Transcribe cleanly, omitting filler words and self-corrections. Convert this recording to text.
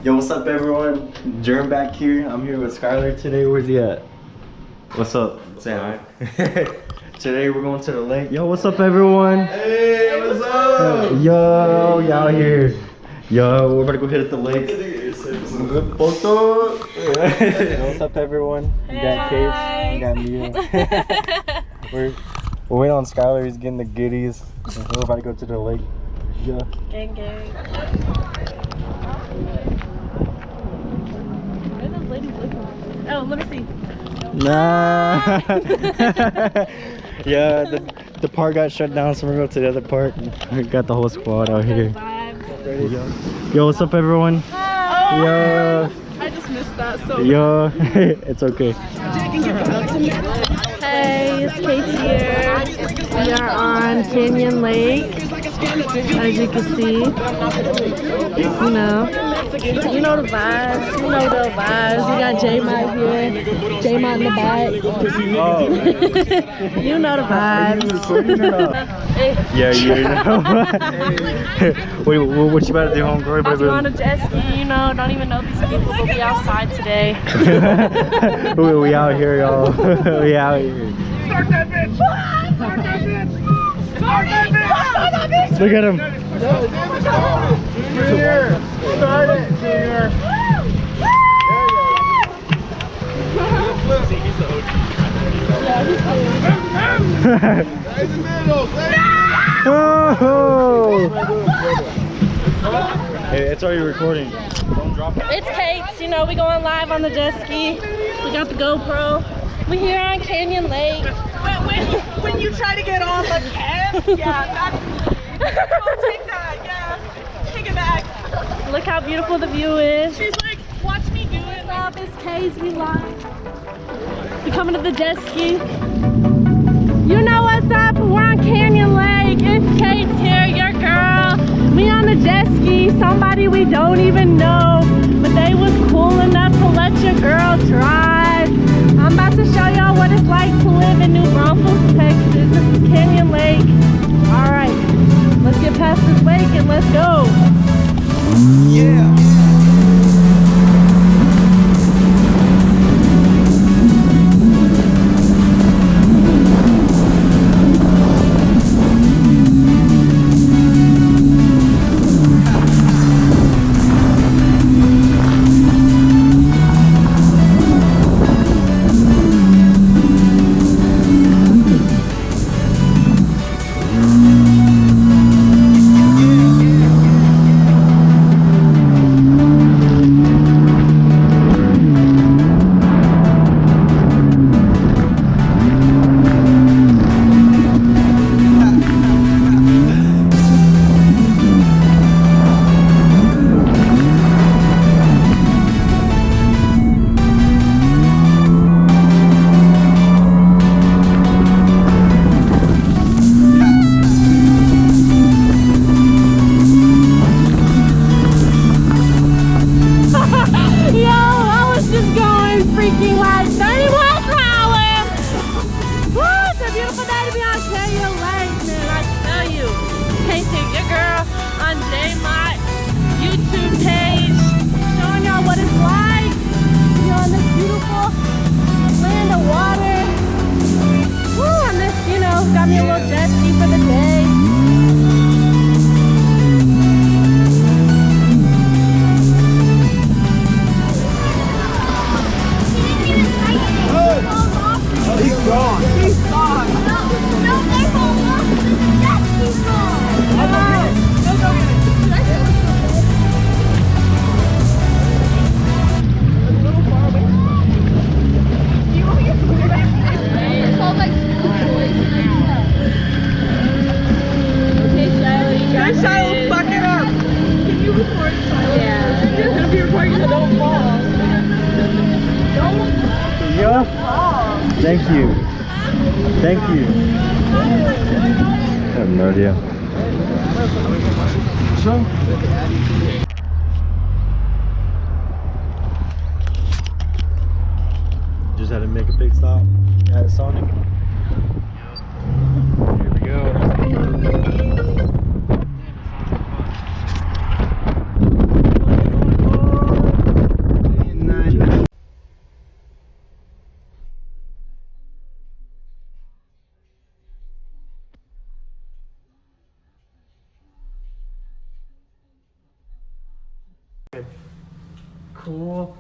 Yo, what's up, everyone? Jerm back here. I'm here with Skyler today. Where's he at? What's up? Say hi. Today we're going to the lake. Yo, what's up, everyone? Hey, what's up? Yo, y'all here. Yo, we're about to go hit at the lake. What's up, everyone? We got Kate, we got Mia. We're waiting on Skyler. He's getting the goodies. We're about to go to the lake. Yeah. Gang, gang. Where are those ladies looking? Oh, let me see. Nah. Yeah, the park got shut down, so we're going to the other park. We got the whole squad out here. Yo, what's up, everyone? Hi. Yo. I just missed that. So. Yo. It's okay. Hey, it's Kate here. We are on Canyon Lake, as you can see. You know the vibes. You know the vibes. We got J-Mott here. J-Mott in the back. Oh. You know the vibes. Yeah, you know. What you about to do, homegirl? About to go on a jet ski, you know. Don't even know these people, but we outside today. We out here, y'all. We out here. Start that bitch! Start that bitch! Start that bitch! Start that bitch! Look at him. Junior! Start it, Junior! He's the OG. Yeah, he's cool. Stay in the middle! Hey, it's already recording. Don't drop it. It's Kate's, you know, we going live on the jet ski. We got the GoPro. We here on Canyon Lake. When you try to get on the cab, yeah, that's... I'll take that, yeah. Take it back. Look how beautiful the view is. She's like, watch me do it. What's up? It's Kate's, we live. We coming to the jet ski. You know what's up? We're on Canyon Lake. It's Kate's here, your girl. We on the jet ski. Somebody we don't even know, but they was cool enough to let your girl drive. I'm about to show y'all what it's like to live in New Braunfels, Texas. This is Canyon Lake. All right, let's get past this lake and let's go. Yeah! Got me a little jet ski for the day. He's gone! He's gone! No, they're home. The jet ski's gone. Go get it! It's a little far away. Do you want me to get it? It's all like school toys. Okay, Skyler, you got Shiloh, this. fuck it up. Can you record Shiloh? Yeah. You're gonna be recording so don't fall. Don't Yeah. fall. Thank you. Thank you. I have no idea. Just had to make a big stop at Sonic. Here we go. Cool.